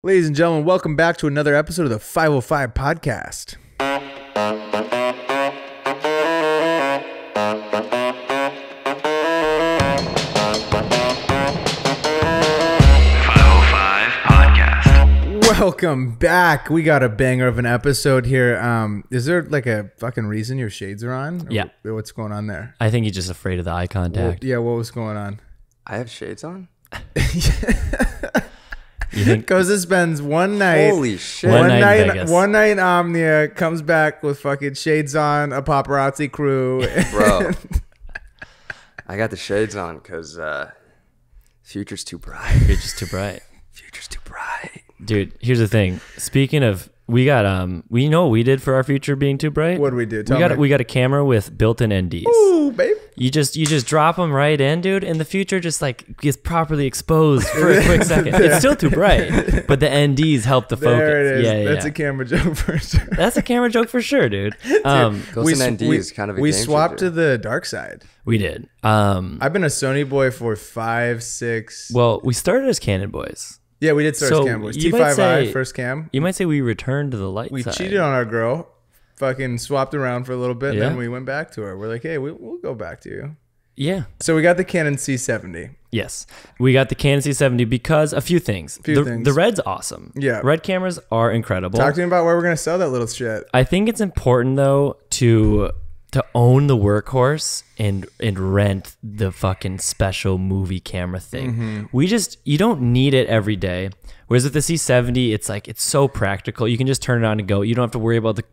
Ladies and gentlemen, welcome back to another episode of the 505 Podcast. Welcome back. We got a banger of an episode here. Is there like a fucking reason your shades are on? Yeah. What's going on there? I think he's just afraid of the eye contact. What was going on? I have shades on? You think? Kostas spends one night. Holy shit. One night in Vegas. One night in OMNIA, comes back with fucking shades on, a paparazzi crew. Bro, I got the shades on because future's too bright. Future's too bright. Future's too bright. Dude, here's the thing. Speaking of, we got we know what we did for our future being too bright. What did we do? We got a camera with built-in NDs. Ooh, babe. You just drop them right in, dude, and the future just like gets properly exposed for a quick second. It's still too bright, but the NDs help the focus. There it is. Yeah, That's a camera joke for sure. That's a camera joke for sure, dude. Ghost and ND is kind of a we game swapped changer. to the dark side. We did. I've been a Sony boy for 5, 6. Well, we started as Canon boys. Yeah, we did start as Cam boys. T5i first cam. You might say we returned to the light We side. cheated on our girl. Fucking swapped around for a little bit. Yeah. Then we went back to her. We're like, hey, we'll go back to you. Yeah. So we got the Canon C70. Yes. We got the Canon C70 because a few things. The red's awesome. Yeah. Red cameras are incredible. Talk to me about where we're going to sell that little shit. I think it's important though to own the workhorse and rent the fucking special movie camera thing. You don't need it every day. Whereas with the C70, it's so practical. You can just turn it on and go. You don't have to worry about the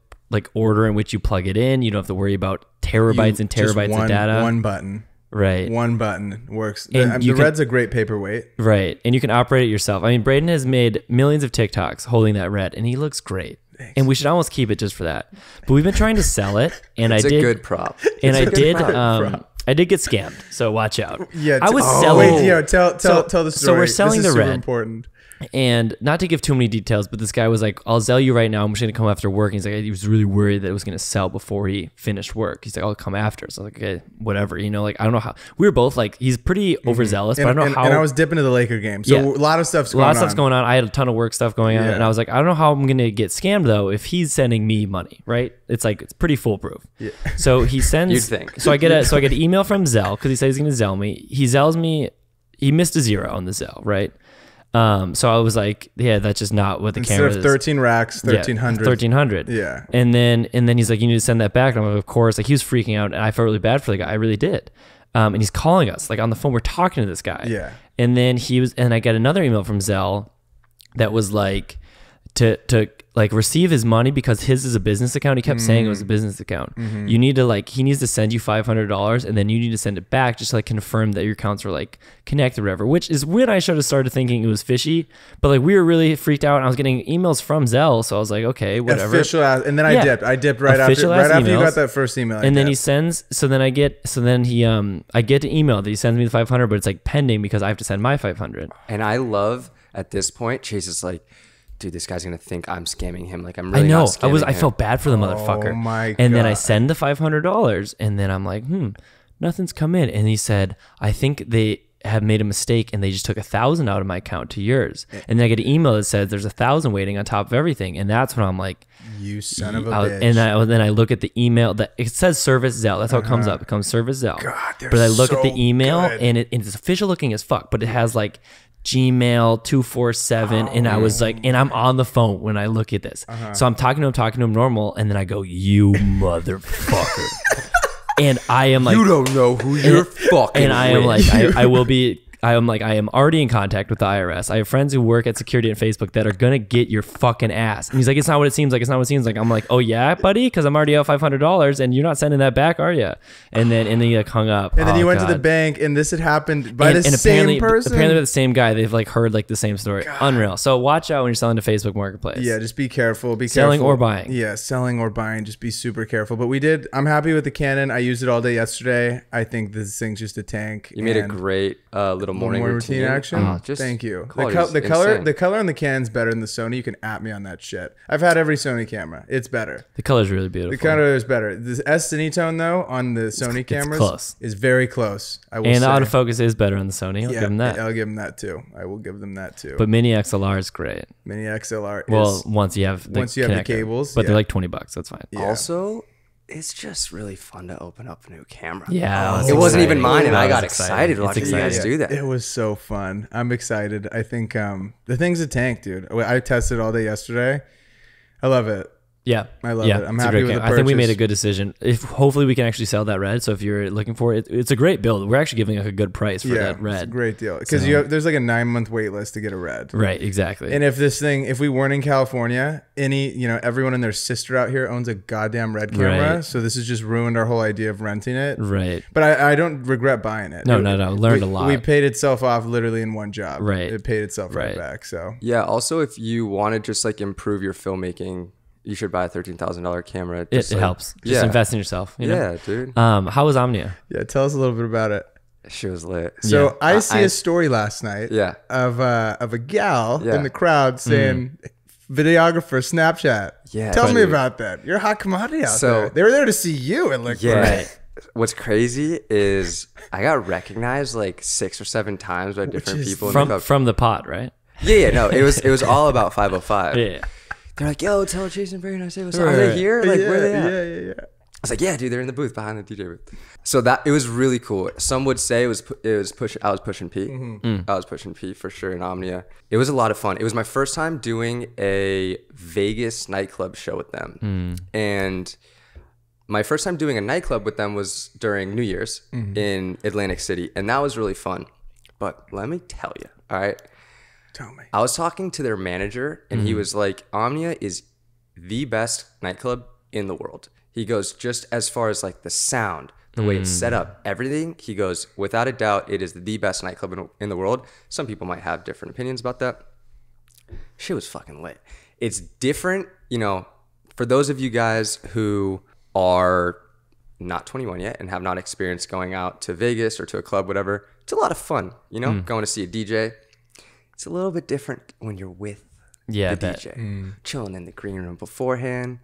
order in which you plug it in. You don't have to worry about terabytes and terabytes of data. One button. Right. One button works. And The red's a great paperweight. Right. And you can operate it yourself. I mean, Brayden has made millions of TikToks holding that red, and he looks great. Thanks. And we should almost keep it just for that. But we've been trying to sell it, and It's I did. a good prop. And I did. prop. I did get scammed, so watch out. Yeah. I was selling. Wait, tell the story. So we're selling this is the super red. important. And not to give too many details, but this guy was like, I'll sell you right now. I'm just going to come after work. And he's like, he was really worried that it was going to sell before he finished work. He's like, I'll come after. So I was like, okay, whatever. You know, like, I don't know how. We were both like, he's pretty overzealous, but I don't know how. And I was dipping to the Laker game. So Yeah. a lot of stuff's going on. going on. I had a ton of work stuff going on. Yeah. And I was like, I don't know how I'm going to get scammed though if he's sending me money, right? It's pretty foolproof. Yeah. So he sends. You'd think. So I get an email from Zelle because he said he's going to Zelle me. He Zells me. He missed a zero on the Zelle, right? So I was like, yeah, that's just not what the camera is. Instead of 13 racks, 1300. Yeah, 1300. Yeah. And then he's like, you need to send that back. And I'm like, of course. Like, he was freaking out, and I felt really bad for the guy. I really did. And he's calling us like on the phone. We're talking to this guy. Yeah. And then and I get another email from Zelle that was like to like receive his money because his is a business account. He kept saying it was a business account. You need to he needs to send you $500 and then you need to send it back just to like confirm that your accounts are like connected or whatever, which is when I should have started thinking it was fishy, but like we were really freaked out and I was getting emails from Zelle. So I was like, okay, whatever. Official ass, and then I dipped right Official after you emails. got that first email. And then he sends, I get the email that he sends me the 500, but it's like pending because I have to send my 500. And I love at this point, Chase is like, dude, this guy's going to think I'm scamming him. Like, I'm really not scamming him. I felt bad for the motherfucker. Oh my And then I God. send the $500 and then I'm like, nothing's come in. And he said, I think they have made a mistake and they just took 1,000 out of my account to yours. And then I get an email that says there's 1,000 waiting on top of everything. And that's when I'm like, you son of a bitch. And then I look at the email that it says service Zelle. That's how it comes up. It comes service Zelle. God, they're but I look at the so email good. and it's official looking as fuck, but it has like Gmail 247 and I was like, and I'm on the phone when I look at this. So I'm talking to him normal, and then I go, you motherfucker. And I am like, you don't know who you're fucking and I am with. like, I am already in contact with the IRS. I have friends who work at security and Facebook that are gonna get your fucking ass. And he's like, it's not what it seems like. It's not what it seems like. I'm like, oh yeah, buddy, because I'm already out $500 and you're not sending that back, are you? And then he like hung up. And then Oh, you went to the God. bank, and this had happened by the same apparently, person. Apparently, with the same guy, they've like heard like the same story. Unreal. So watch out when you're selling to Facebook Marketplace. Yeah, just be careful. Be Selling careful. or buying. Yeah, selling or buying. Just be super careful. But I'm happy with the Canon. I used it all day yesterday. I think this thing's just a tank. You made a and great little little More morning routine action. Just Thank you. The quality's color, insane. the color on the can's better than the Sony. You can at me on that shit. I've had every Sony camera. It's better. The color's really beautiful. The color is better. The S Cinetone though on the Sony cameras close. is very close. I will And say. the autofocus is better on the Sony. I'll give them that. I'll give them that too. I will give them that too. But Mini XLR is great. Mini XLR. Well, is, once you have the connector. cables, but yeah. they're like $20. That's fine. Yeah. Also, it's just really fun to open up a new camera. Yeah, It wasn't even exciting. mine, and I That got was excited exciting. watching It's you guys exciting. do that. It was so fun. I'm excited. I think the thing's a tank, dude. I tested all day yesterday. I love it. Yeah, I love it. I'm it's a happy great with the camera. I think we made a purchase. good decision. If hopefully we can actually sell that red. So if you're looking for it, it's a great build. We're actually giving like a good price for that It's a red. great deal because So- there's like a 9-month wait list to get a red. Right, exactly. And if we weren't in California, everyone and their sister out here owns a goddamn red camera. Right. So this has just ruined our whole idea of renting it. right. But I don't regret buying it. No. Learned a lot. We paid itself off literally in one job. Right. It paid itself right Right. back. So Yeah. Also, if you want to just like improve your filmmaking, you should buy a $13,000 camera. It Just, like- helps. Just invest in yourself. You know? Yeah, dude. How was Omnia? yeah, tell us a little bit about it. She was lit. So Yeah. I see a story last night Yeah. of a gal Yeah. in the crowd saying, videographer Snapchat. Yeah, Tell me dude. about that. You're a hot commodity out So- there. They were there to see you. It looked Yeah. like. What's crazy is I got recognized like 6 or 7 times by different is people in the From club. from the pod, right? Yeah, no, it was all about 505. Yeah. They're like, yo, tell Chase and Brayden I say what's up. Are they here? Like, where are they at? Yeah. I was like, yeah, dude, they're in the booth behind the DJ booth. So it was really cool. Some would say I was pushing P. I was pushing P for sure in Omnia. It was a lot of fun. It was my first time doing a Vegas nightclub show with them, and my first time doing a nightclub with them was during New Year's in Atlantic City, and that was really fun. But let me tell you, all right. Tell me. I was talking to their manager, and he was like, Omnia is the best nightclub in the world. He goes, just as far as like the sound, the way it's set up, everything, he goes, without a doubt, it is the best nightclub in the world. Some people might have different opinions about that. Shit was fucking lit. It's different, for those of you guys who are not 21 yet and have not experienced going out to Vegas or to a club, whatever, it's a lot of fun, going to see a DJ. It's a little bit different when you're with Yeah, I the bet. DJ, chilling in the green room beforehand.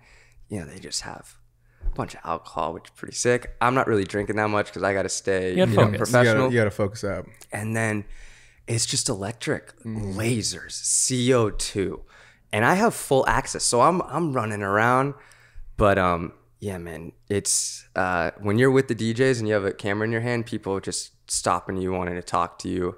They just have a bunch of alcohol, which is pretty sick. I'm not really drinking that much because I got to stay gotta focus. professional. You gotta focus up. And then it's just electric, lasers, CO2, and I have full access, so I'm running around. But yeah, man, it's when you're with the DJs and you have a camera in your hand, people just stopping you, wanting to talk to you,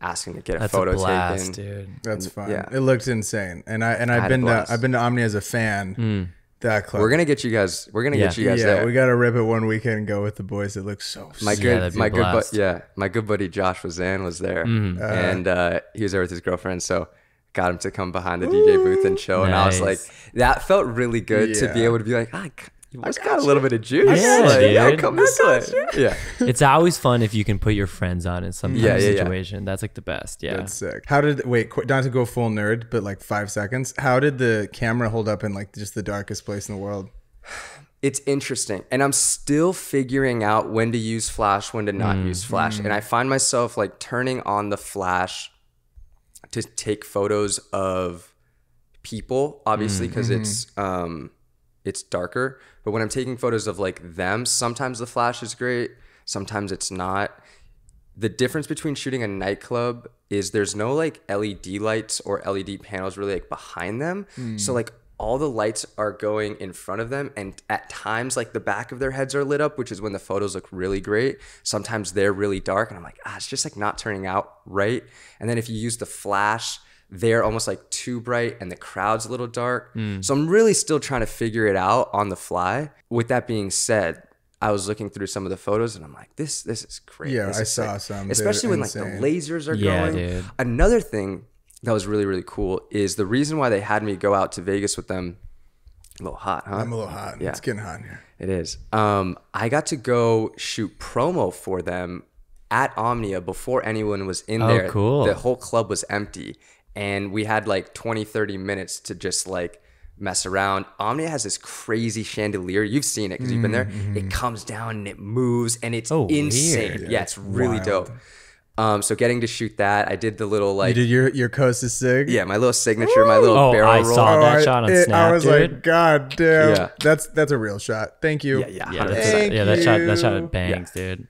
asking to get a That's photo a blast, taken. dude. That's fun. Yeah. It looked insane. And I've had a been blast. to Omnia as a fan. That club. We're gonna get you guys. We're gonna get you guys there. we gotta rip it one weekend and go with the boys. It looks so My sick. that'd be a blast. my good buddy Josh was there, and he was there with his girlfriend, so got him to come behind the DJ booth and show, and I was like, Nice. that felt really good to be Yeah. able to be like, you just got a little bit of juice, Yeah, like, yeah, dude. come this way, yeah. It's always fun if you can put your friends on in some kind of Yeah. situation. That's like the best. Yeah. That's sick. Not to go full nerd, but like 5 seconds. How did the camera hold up in like just the darkest place in the world? It's interesting, and I'm still figuring out when to use flash, when to not use flash, and I find myself like turning on the flash to take photos of people, obviously, because it's darker. But when I'm taking photos of like them, sometimes the flash is great, sometimes it's not. The difference between shooting a nightclub is there's no like LED lights or LED panels really like behind them. So like all the lights are going in front of them, and at times like the back of their heads are lit up, which is when the photos look really great. Sometimes they're really dark, and I'm like, it's just like not turning out right. And then if you use the flash, they're almost like too bright and the crowd's a little dark. So I'm really still trying to figure it out on the fly. With that being said, I was looking through some of the photos and I'm like, this is great. Yeah, This I is saw sick. some. Especially They're when insane. like the lasers are Yeah, going. dude. Another thing that was really, really cool is the reason why they had me go out to Vegas with them. A little hot, huh? I'm a little hot. Yeah. It's getting hot in here. It is. I got to go shoot promo for them at Omnia before anyone was in there. Cool. The whole club was empty. And we had like 20, 30 minutes to just like mess around. Omnia has this crazy chandelier. You've seen it because you've been there. It comes down and it moves and it's insane. weird. Yeah, it's really wild. dope. So getting to shoot that, I did the little You like, did your Kostas sig? yeah, my little signature, my little Oh, barrel I roll. saw that shot on Snap, I was dude. like, God damn. Yeah. That's a real shot. Thank you. Yeah, Yeah, 100%. that shot you. bangs, dude.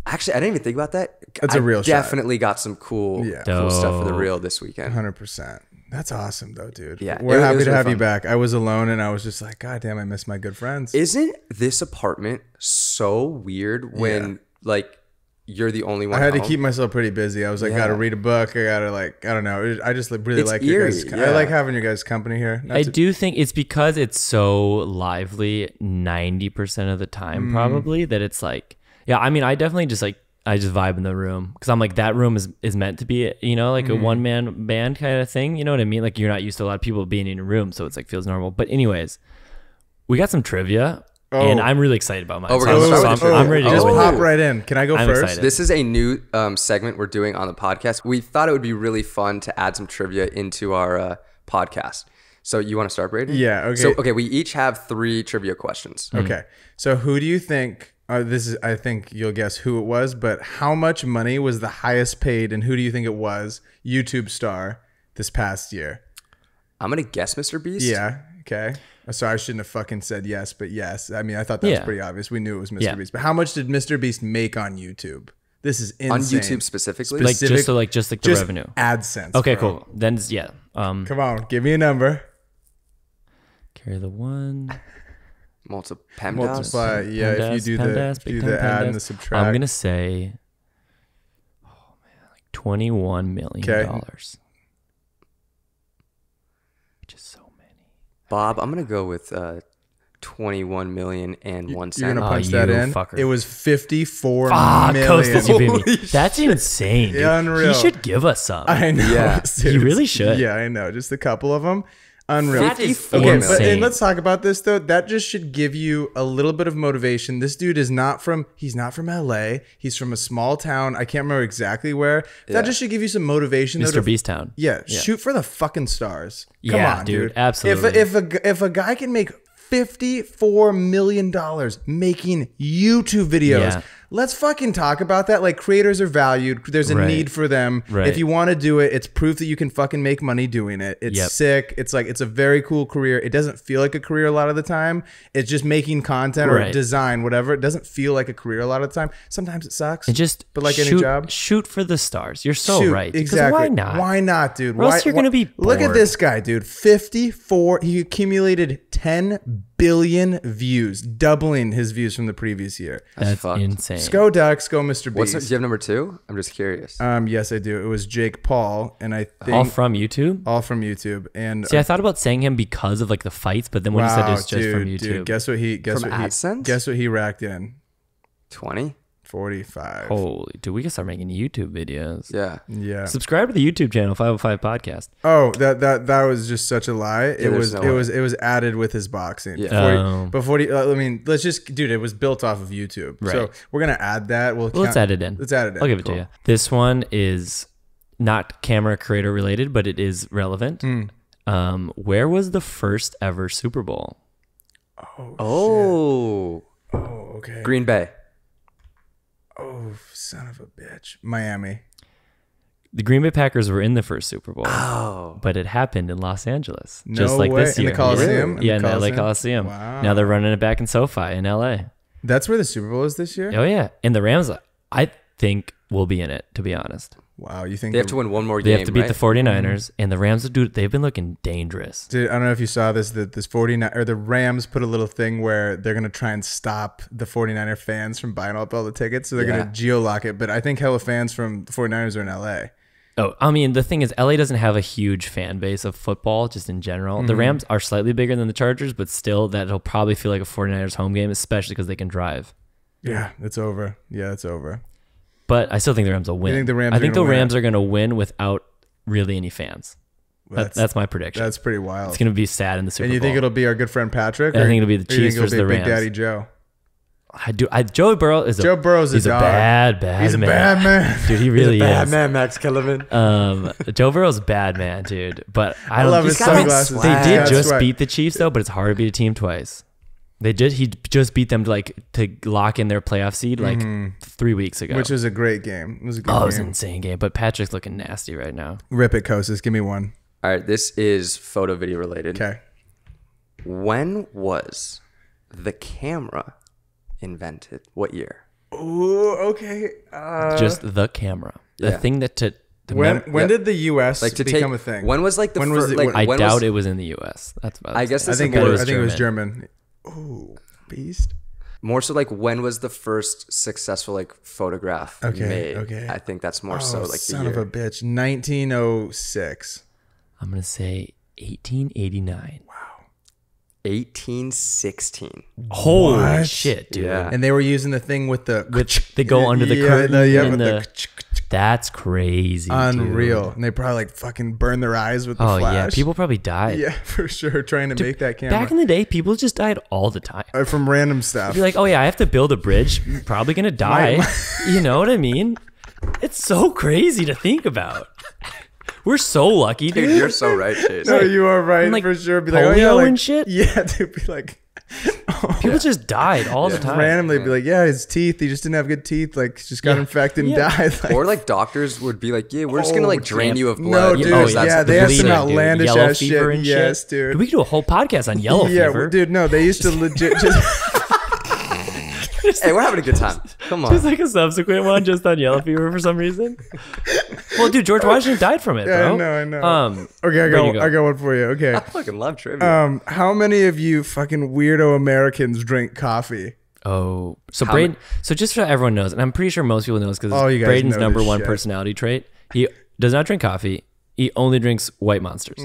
Actually, I didn't even think about that. That's a real shot. Definitely got some cool Yeah. cool stuff for the Dope. reel this weekend. 100%. That's awesome though, dude. Yeah, We're it happy was to really have you fun. back. I was alone and I was just like, God damn, I miss my good friends. Isn't this apartment so weird when like you're the only one? I had to home? keep myself pretty busy. I was like, Yeah. gotta read a book. I gotta like, I don't know. I just really It's like your guys. eerie, I yeah. like having your guys' company here. Not I to- do think it's because it's so lively 90% of the time, probably, that it's like, yeah, I mean, I definitely just like, I just vibe in the room because I'm like, that room is meant to be, you know, like a one-man band kind of thing. You know what I mean? Like you're not used to a lot of people being in a room, so it's like feels normal. But anyways, we got some trivia and I'm really excited about mine. Oh, we're So gonna I'm- start so with I'm, the I'm trivia. ready to just go. pop right in. Can I go I'm first? excited. This is a new segment we're doing on the podcast. We thought it would be really fun to add some trivia into our podcast. So you want to start, Brayden? Yeah, okay. So we each have 3 trivia questions. Okay. So who do you think? I think you'll guess who it was, but how much money was the highest paid, and who do you think it was? YouTube star this past year. I'm gonna guess Mr. Beast. Yeah. Okay. Sorry, I shouldn't have fucking said yes, but yes. I mean, I thought that was Yeah. pretty obvious. We knew it was Mr. Yeah. Beast. But how much did Mr. Beast make on YouTube? This is insane. On YouTube specifically. Like just the Just revenue. AdSense. Okay, bro. cool. Then yeah. Come on, give me a number. Carry the one. Multiply. Multiply. Yeah, if you do the add and the subtract. I'm gonna say, oh man, like $21 million. Okay. Which is so many. Bob, I'm gonna go with 21 million and 1 You're cent. gonna punch that you in. fucker. It was 54 Fuck, million. Kostas, you beat Holy me. That's insane. Dude. Yeah, unreal. He should give us some. I know. Yeah. dude. He really should. Yeah, I know. Just a couple of them. Unreal. That is Okay, insane. but and let's talk about this though. That just should give you a little bit of motivation. This dude is not from. He's not from LA. He's from a small town. I can't remember exactly where. That just should give you some motivation. though, Mr. to- Beast Town. Yeah, shoot for the fucking stars. Come Yeah, on, dude, dude. absolutely. If a guy can make $54 million making YouTube videos. Yeah. Let's fucking talk about that. Like, creators are valued. There's a Right. need for them. Right. If you want to do it, it's proof that you can fucking make money doing it. It's Yep. sick. It's like, it's a very cool career. It doesn't feel like a career a lot of the time. It's just making content or Right. design, whatever. It doesn't feel like a career a lot of the time. Sometimes it sucks. And just but like shoot, any job. shoot for the stars. You're so Shoot, right. Because exactly. why not? Why not, dude? Or else you're gonna be Look at bored. this guy, dude. 54. He accumulated 10 billion views, doubling his views from the previous year. That's fucked. insane. Go Ducks, go Mr. What's Beast. do you have number 2? I'm just curious. Yes, I do. It was Jake Paul, and I think All from YouTube. all from YouTube. And See, I thought about saying him because of like the fights, but then when you said it's just from YouTube, dude, guess what he From AdSense? guess what he racked in? 20? 45. holy, dude, we can start making YouTube videos. Yeah. Yeah. Subscribe to the YouTube channel 505 Podcast. Oh, that was just such a lie. It there's was no it way. was it was added with his boxing. Yeah. 40, Oh. but 40. I mean, let's just, dude. It was built off of YouTube, so Right. we're gonna add that. Well, let's add it in. Let's add it in. I'll give it to you. This one is not camera creator related, but it is relevant. Where was the first ever Super Bowl? Oh. Oh, okay. Green Bay. Oh, son of a bitch. Miami. The Green Bay Packers were in the first Super Bowl, Oh. but it happened in Los Angeles, No just like way. this In year. the Coliseum? Yeah, in the LA Coliseum? Coliseum. Wow. Now they're running it back in SoFi in LA. That's where the Super Bowl is this year. Oh yeah, and the Rams, I think, will be in it. To be honest, Wow, you think They have to win one more they game, have to beat right? the 49ers, and the Rams, dude, they've been looking dangerous. Dude, I don't know if you saw this. That this 49 or the Rams put a little thing where they're gonna try and stop the 49er fans from buying up all the tickets. So they're Yeah. gonna geolock it. But I think hella fans from the 49ers are in LA. Oh, I mean, the thing is, LA doesn't have a huge fan base of football, just in general. The Rams are slightly bigger than the Chargers, but still, that'll probably feel like a 49ers home game, especially because they can drive. Yeah, it's over. Yeah, it's over. But I still think the Rams will win. think the Rams I are think gonna the win Rams are going to win without really any fans. That's my prediction. That's pretty wild. It's going to be sad in the Super And you Bowl. think it'll be our good friend Patrick? I or- think it'll be the or you think Chiefs it'll versus be the Big Rams. Daddy Joe. Joe Burrow is Joe Burrow's a he's dog. a bad He's a man. bad man. Dude, he really is. man, Max Kellerman. Joe Burrow's a bad man, dude. But I don't love he's his got, like, sunglasses. They He's did got just swag. beat the Chiefs though, but it's hard to beat a team twice. He just beat them to lock in their playoff seed 3 weeks ago. Which was a great game. It was a good it was game. an insane game. But Patrick's looking nasty right now. Rip it, Kostas. Give me one. All right, this is photo video related. Okay. When was the camera invented? What year? Ooh, okay. Just the camera. The thing that when did the U.S. become a thing? When was like the When was first? it- Like, I when doubt was, it was in the U.S. That's about I guess I that's think more, it was German. Ooh, beast. more so like when was the first successful like photograph made? Okay. I think that's more so like the son year. of a bitch. 1906. I'm gonna say 1889. 1816. Holy What? shit, dude! Yeah. And they were using the thing with the They go under the yeah, curtain with and that's crazy. unreal. Dude. And they probably like fucking burn their eyes with the Oh flash. yeah, people probably died. Yeah, for sure. Trying to make that camera. Back in the day, people just died all the time. From random stuff. Be like, oh yeah, I have to build a bridge. I'm probably gonna die. You know what I mean? It's so crazy to think about. We're so lucky, dude. Dude, you're so right, Chase. No, you are right like, for sure. Be like, polio oh yeah, like, and shit? Yeah, dude. Be like, People just died all the time. randomly be like, yeah, his teeth. He just didn't have good teeth. Like, just got infected and died. Like, Or like doctors would be like, yeah, we're just gonna like drain you of no, blood. dude. because that's Yeah, the they have bleeding. some outlandish Yellow ass fever shit. and Yes, shit. dude. We could do a whole podcast on yellow fever. Dude. No, they used to legit just. Hey, we're having a good time. Come on. Just like a subsequent one just on yellow fever for some reason. Well, dude, George Washington died from it, Yeah, bro. I know. Okay, Ready to go. I got one for you. Okay. I fucking love trivia. How many of you fucking weirdo Americans drink coffee? Oh, so Brayden. So just so everyone knows, and I'm pretty sure most people knows because Oh, you guys Brayden's know number this one shit. personality trait. He does not drink coffee. He only drinks white monsters.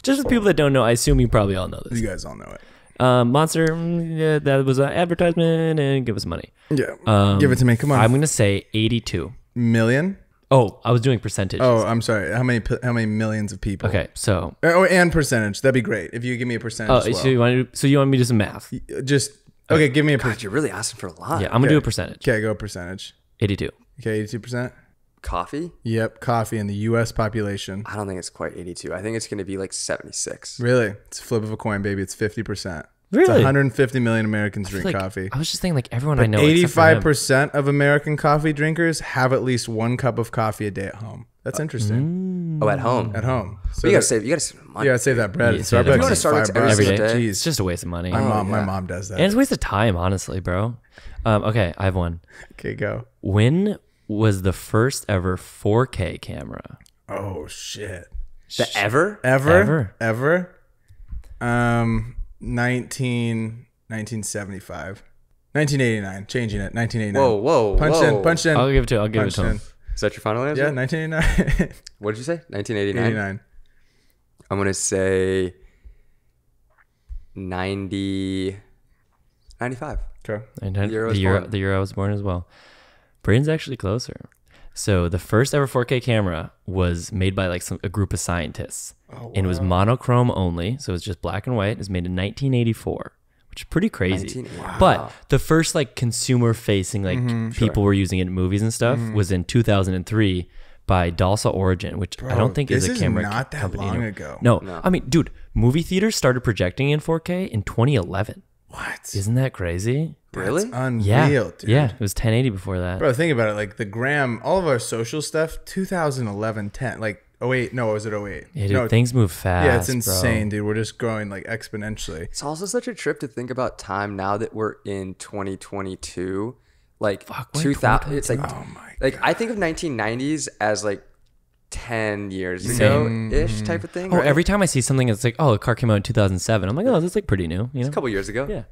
Just for people that don't know, I assume you probably all know this. You guys all know it. Monster, yeah, that was an advertisement, and give us money. Yeah. Give it to me. Come on. I'm gonna say 82. Million? Oh, I was doing percentages. Oh, I'm sorry. How many millions of people? Okay, so Oh, and percentage. That'd be great if you give me a percentage. as well. so you want me to do some math? Just okay. Give me a God, percentage. you're really asking for a lot. Yeah, I'm gonna do a percentage. Okay, go percentage. 82. Okay, 82%. Coffee? Yep, coffee in the U.S. population. I don't think it's quite 82. I think it's gonna be like 76. Really, it's a flip of a coin, baby. It's 50%. It's Really? 150 million Americans drink Like, coffee. I was just thinking, like everyone I know, except for him. 85% of American coffee drinkers have at least 1 cup of coffee a day at home. That's interesting. Oh, at home. At home. So But you gotta save money. You gotta save that bread. Yeah, Starbucks save that bread. is If you go to Starbucks $5 every single day. day. It's just a waste of money. My mom does that. And it's a waste of time, honestly, bro. Okay, I have one. Okay, go. When was the first ever 4K camera? Oh shit. The ever? Ever? 1975. 1989. Changing it. 1989. Whoa. Punch in. I'll give it to him. Is that your final answer? Yeah, 1989. What did you say? 1989? 89. I'm gonna say 90. 95. Okay. The year I was year, born. the year I was born as well. Brayden's actually closer. So the first ever 4K camera was made by like a group of scientists, and it was monochrome only, so it was just black and white. It was made in 1984, which is pretty crazy. But the first like consumer-facing like people were using it in movies and stuff was in 2003 by Dalsa Origin, which I don't think is a this is camera not that company long anymore. ago. No, I mean, dude, movie theaters started projecting in 4K in 2011. What? Isn't that crazy? Really? That's unreal, Yeah, dude. yeah, it was 1080 before that. Bro, think about it. Like the gram, all of our social stuff, 2011, 10. Like, oh wait, no, was it 08? Yeah, dude, no, things move fast. yeah, it's bro. insane, dude. We're just growing like exponentially. It's also such a trip to think about time now that we're in 2022. Like we're in 2000. It's like, Oh my like I think of 1990s as like 10 years ago ish type of thing. Oh, right? every time I see something, it's like, oh, a car came out in 2007. I'm like, oh, that's like pretty new. You know? a couple years ago. Yeah,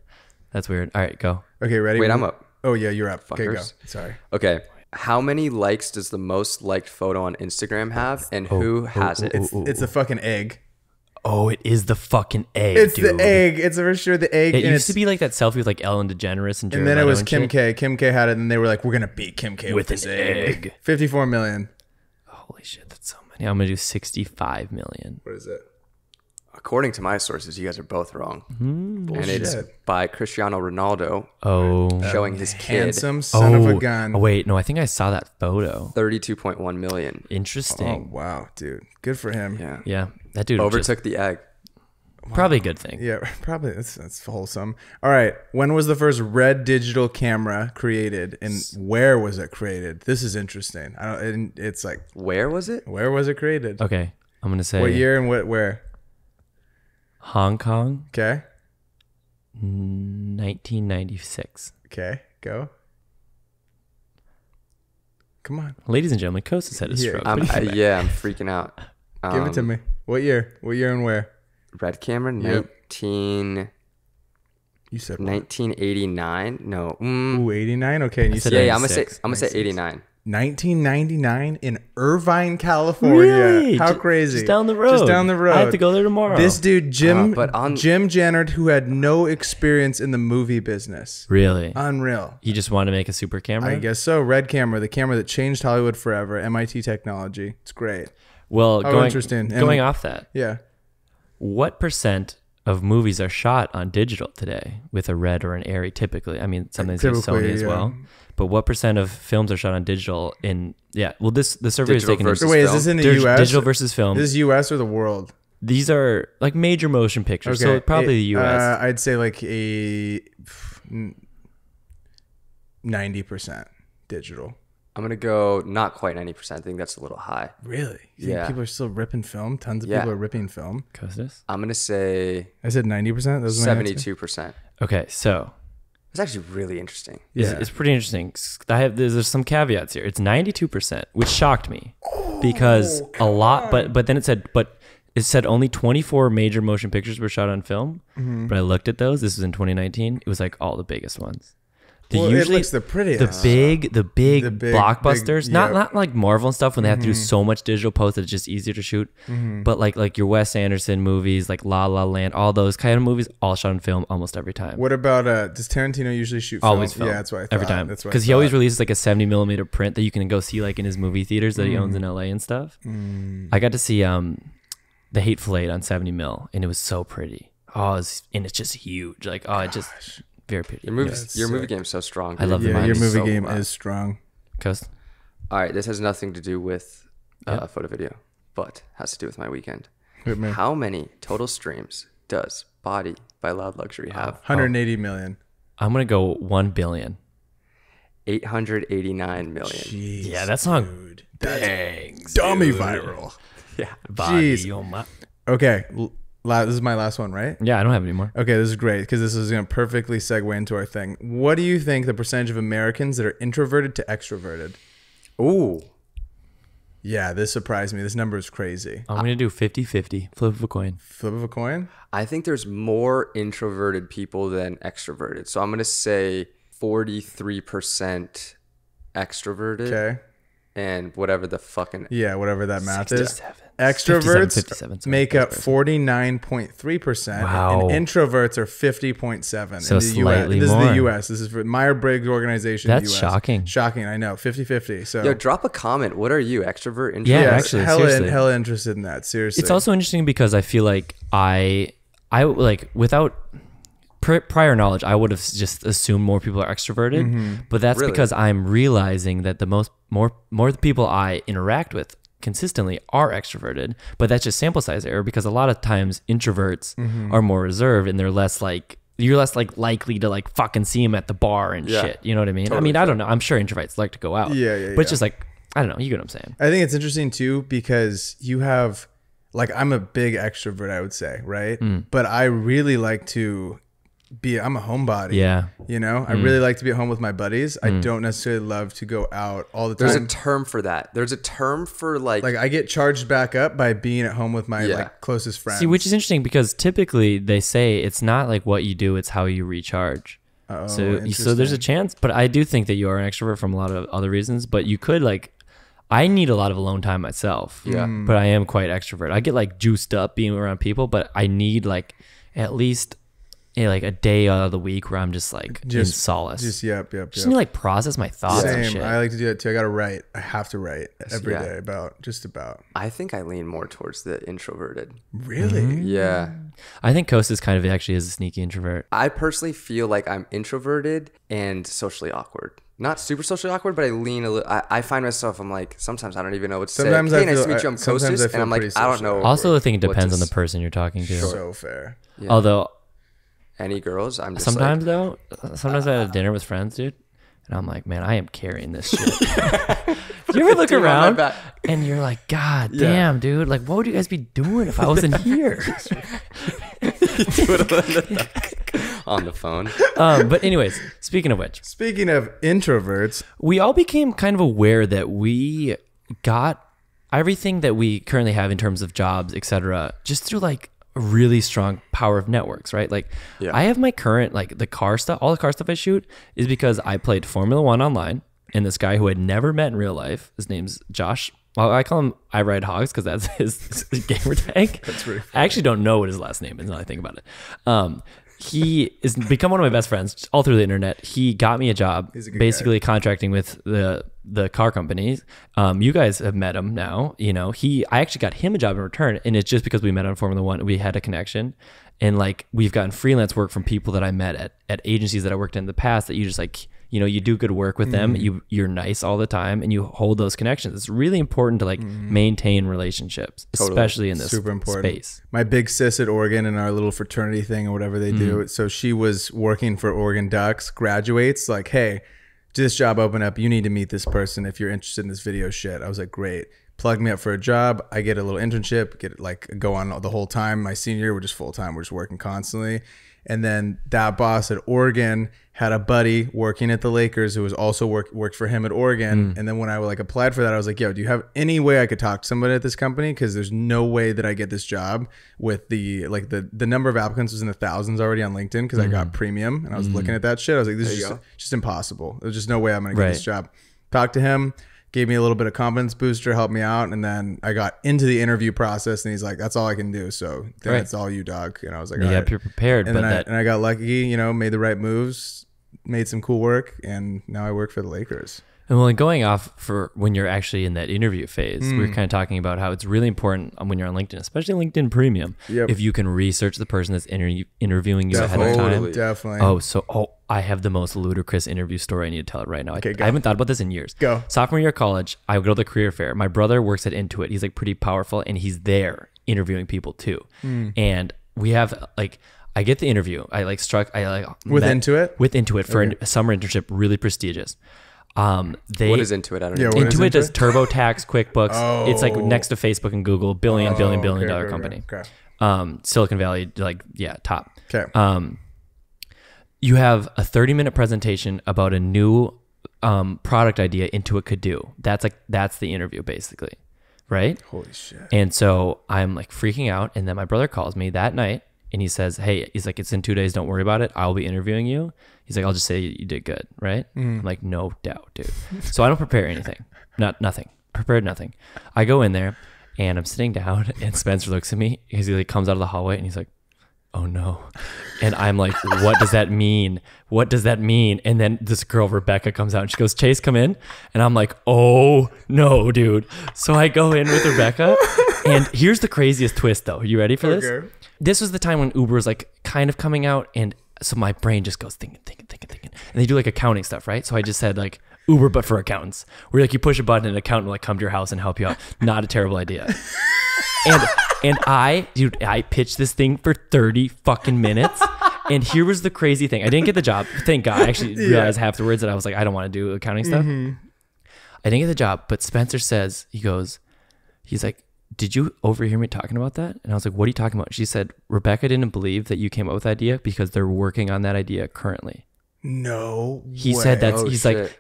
that's weird. All right, go. Okay, ready? Wait, I'm up. Oh yeah, you're up. Okay, go. Fuckers. Sorry. Okay. How many likes does the most liked photo on Instagram have, and who has it? It's a fucking egg. Oh, it is the fucking egg. It's dude. the egg. It's for sure the egg. It and used it's, to be like that selfie with like Ellen DeGeneres and Jared and then it Leto was and Kim shit. K. Kim K had it, and they were like, "We're gonna beat Kim K with this an egg." egg. 54 million. Holy shit, that's so many. I'm gonna do 65 million. What is it? According to my sources, you guys are both wrong. And it's Bullshit. by Cristiano Ronaldo Oh, showing his kid. Handsome son of a gun. Oh wait, no, I think I saw that photo. 32.1 million. Oh Interesting. wow, dude. Good for him. Yeah. Yeah, that dude Overtook the egg. Probably a good thing. Yeah, probably that's wholesome. All right, when was the first red digital camera created, and where was it created? This is interesting. It's like, Where was it? where was it created? Okay, I'm gonna say What year and where? Hong Kong, Okay, 1996. okay, go. Come on, Ladies and gentlemen, Kostas had a Here, stroke. I'm freaking out. give it to me. What year? What year and where? Red camera, Yep. You said what? 1989. No. Ooh, 89. Okay, and you I said said Yeah, I'm 96. gonna say 89. 1999 in Irvine, California. Really? How crazy! Just down the road. Just down the road. I have to go there tomorrow. This dude, Jim But who had no experience in the movie business. Really? Unreal. You just want to make a super camera? I guess so. Red camera, the camera that changed Hollywood forever. MIT technology. It's great. Well, Interesting. Going off that, Yeah. what % of movies are shot on digital today with a red or an Arri typically? I mean, sometimes use Typically, Sony as yeah. well. But what % of films are shot on digital in, the survey is Digital taken versus Wait, is film? this in the There's U.S.? digital versus film. This is U.S. or the world? These are like major motion pictures. So probably the U.S. I'd say like a 90% digital. I'm gonna go not quite 90%. I think that's a little high. Really? You Yeah. think people are still ripping film? Tons of Yeah. people are ripping film. Kostas? I'm gonna say I said 90%. That was my answer? 72%. Okay, so It's actually really interesting. Yeah. it's pretty interesting. There's some caveats here. It's 92%, which shocked me because a lot. But then it said only 24 major motion pictures were shot on film. But I looked at those. This was in 2019. It was like all the biggest ones. Well, it looks the prettiest. The big blockbusters, big- not yeah. like Marvel and stuff when they have to do so much digital post that it's just easier to shoot. But like your Wes Anderson movies, like La La Land, all those kind of movies, all shot on film almost every time. What about does Tarantino usually shoot film? Always film. Yeah, that's what I thought. Every time. That's what I Because he always thought. releases like a 70mm print that you can go see like in his movie theaters that he owns in LA and stuff. I got to see The Hateful Eight on 70mm and it was so pretty. And it's just huge. Like, it just very pretty. Your movie game's so strong. I love the Yeah, mine your is movie so game loud. is strong. Coast. All right, this has nothing to do with Yeah. photo video, but has to do with my weekend. Hit me. How many total streams does Body by Loud Luxury have? 180 million. I'm going to go 1 billion. 889 million. Jeez, Yeah, that song dude. bangs. Dummy viral. Yeah. Body Jeez. on my- Okay, this is my last one, right? Yeah, I don't have any more. Okay, this is great because this is going to perfectly segue into our thing. What do you think the percentage of Americans that are introverted to extroverted? Ooh. Yeah, this surprised me. This number is crazy. I'm going to do 50-50. Flip of a coin. Flip of a coin? I think there's more introverted people than extroverted. So I'm going to say 43% extroverted Okay. and whatever the fucking Yeah, whatever that math is. 67. Extroverts 57, sorry, make up vice versa. 49.3%, Wow. and introverts are 50.7%. So in the US. slightly This is more. the U.S. This is for Myers-Briggs organization. That's US. shocking. Shocking, I know. 50-50. So Yo, drop a comment. What are you, extrovert, introvert? Yeah, yeah, actually, hella seriously. interested in that. Seriously, It's also interesting because I feel like I like without prior knowledge, I would have just assumed more people are extroverted, but that's Really? because I'm realizing that the more the people I interact with consistently are extroverted, but that's just sample size error because a lot of times introverts are more reserved and they're less like you're less like likely to like fucking see them at the bar and Yeah. shit. You know what I mean? I Totally mean, I fair. don't know. I'm sure introverts like to go out. Yeah, But it's just like I don't know. You get what I'm saying? I think it's interesting too because you have, like, I'm a big extrovert, I would say, right? But I really like to I'm a homebody. Yeah. You know, I really like to be at home with my buddies. I don't necessarily love to go out all the time. There's a term for that. There's a term for like I get charged back up by being at home with my Yeah. like closest friends. See, which is interesting because typically they say it's not like what you do, it's how you recharge. Oh, So there's a interesting. chance, but I do think that you are an extrovert from a lot of other reasons, but you could I need a lot of alone time myself. Yeah. But I am quite extrovert. I get like juiced up being around people, but I need like at least like a day out of the week where I'm just like in solace. Just yep. Just need to like process my thoughts and shit. I like to do that too. I gotta write. I have to write every day about. I think I lean more towards the introverted. Really? Yeah. I think Kostas kind of actually is a sneaky introvert. I personally feel like I'm introverted and socially awkward. Not super socially awkward, but I lean a little. I find myself, I'm like, sometimes I don't even know what to say. Hey, nice to meet you, I'm Kostas. And I'm like, I don't know. Also, I think it depends on the person you're talking to. So fair. Yeah. Although, any girls, I'm just sometimes I have dinner with friends, dude, and I'm like, man, I am carrying this shit. You ever look around and you're like, God damn, dude, like, what would you guys be doing if I wasn't here? On the phone. But anyways, speaking of introverts, we all became kind of aware that we got everything that we currently have in terms of jobs, etc., just through like a really strong power of networks, right? Like I have my current, like the car stuff, all the car stuff I shoot is because I played Formula One online, and this guy who I'd never met in real life, his name's Josh. Well, I call him I Ride Hogs because that's his gamer tag. That's really funny. I actually don't know what his last name is now I think about it. He has become one of my best friends all through the internet. He got me a job, basically contracting with the car companies. You guys have met him now. You know, I actually got him a job in return, and it's just because we met on Formula One. We had a connection, and like we've gotten freelance work from people that I met at agencies that I worked in the past. That you just like, you know, you do good work with them. You're nice all the time, and you hold those connections. It's really important to like maintain relationships, especially in this space. My big sis at Oregon in our little fraternity thing or whatever they do. So she was working for Oregon Ducks, graduates like, hey, this job open up. You need to meet this person if you're interested in this video shit. I was like, great. Plugged me up for a job. I get a little internship, go on the whole time. My senior year, we're just full time. We're just working constantly. And then that boss at Oregon had a buddy working at the Lakers who was also worked for him at Oregon. And then when I like applied for that, I was like, yo, do you have any way I could talk to somebody at this company? Because there's no way that I get this job with the number of applicants was in the thousands already on LinkedIn because I got premium. And I was looking at that shit. I was like, this is just impossible. There's just no way I'm going to get this job. Talked to him. Gave me a little bit of confidence booster, helped me out, and then I got into the interview process, and he's like, "That's all I can do, so that's all you, dog." And I was like, "Yeah, you're prepared." And I got lucky, you know, made the right moves, made some cool work, and now I work for the Lakers. And well, going off for when you're actually in that interview phase, we're kind of talking about how it's really important when you're on LinkedIn, especially LinkedIn Premium, if you can research the person that's interviewing you ahead of time. Definitely. I have the most ludicrous interview story. I need to tell it right now. Okay, I haven't thought about this in years. Go. Sophomore year of college, I go to the career fair. My brother works at Intuit. He's like pretty powerful, and he's there interviewing people too. And we have like, I get the interview. With Intuit? With Intuit for a summer internship, really prestigious. What is Intuit? I don't know. Intuit does TurboTax, QuickBooks. It's like next to Facebook and Google, billion dollar company. Okay. Silicon Valley, top. Okay. You have a 30-minute presentation about a new product idea Intuit could do. That's the interview basically, right? Holy shit. And so I'm like freaking out, and then my brother calls me that night. And he says, hey, he's like, it's in 2 days. Don't worry about it. I'll be interviewing you. He's like, I'll just say you did good, right? I'm like, no doubt, dude. So I don't prepare anything. Nothing. Prepared nothing. I go in there and I'm sitting down, and Spencer looks at me because he like comes out of the hallway and he's like, oh no. And I'm like, what does that mean? What does that mean? And then this girl, Rebecca, comes out and she goes, Chase, come in. And I'm like, oh no, dude. So I go in with Rebecca, and here's the craziest twist though. You ready for this? This was the time when Uber was like kind of coming out, and so my brain just goes thinking. And they do like accounting stuff, right? So I just said like Uber, but for accountants. Where like you push a button and an accountant will like come to your house and help you out. Not a terrible idea. And I pitched this thing for 30 fucking minutes. And here was the crazy thing. I didn't get the job. Thank God. I actually realized afterwards that I was like, I don't want to do accounting stuff. I didn't get the job, but Spencer says, he's like, did you overhear me talking about that? And I was like, what are you talking about? She said, Rebecca didn't believe that you came up with that idea because they're working on that idea currently. No He way. said that.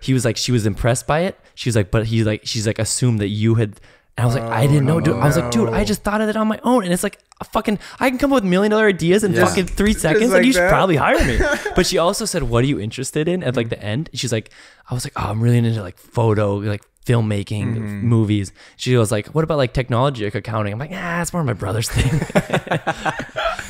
He was like, she was impressed by it. She was like, but she's like assumed that you had. And I was like, I didn't know, dude. I was like, dude, I just thought of it on my own. And it's like a fucking, I can come up with $1 million ideas in fucking 3 seconds. Like you should probably hire me. But she also said, what are you interested in at like the end? She's like, I was like, oh, I'm really into like photo, like filmmaking, movies. She was like, what about like technology, like accounting? I'm like, it's more my brother's thing.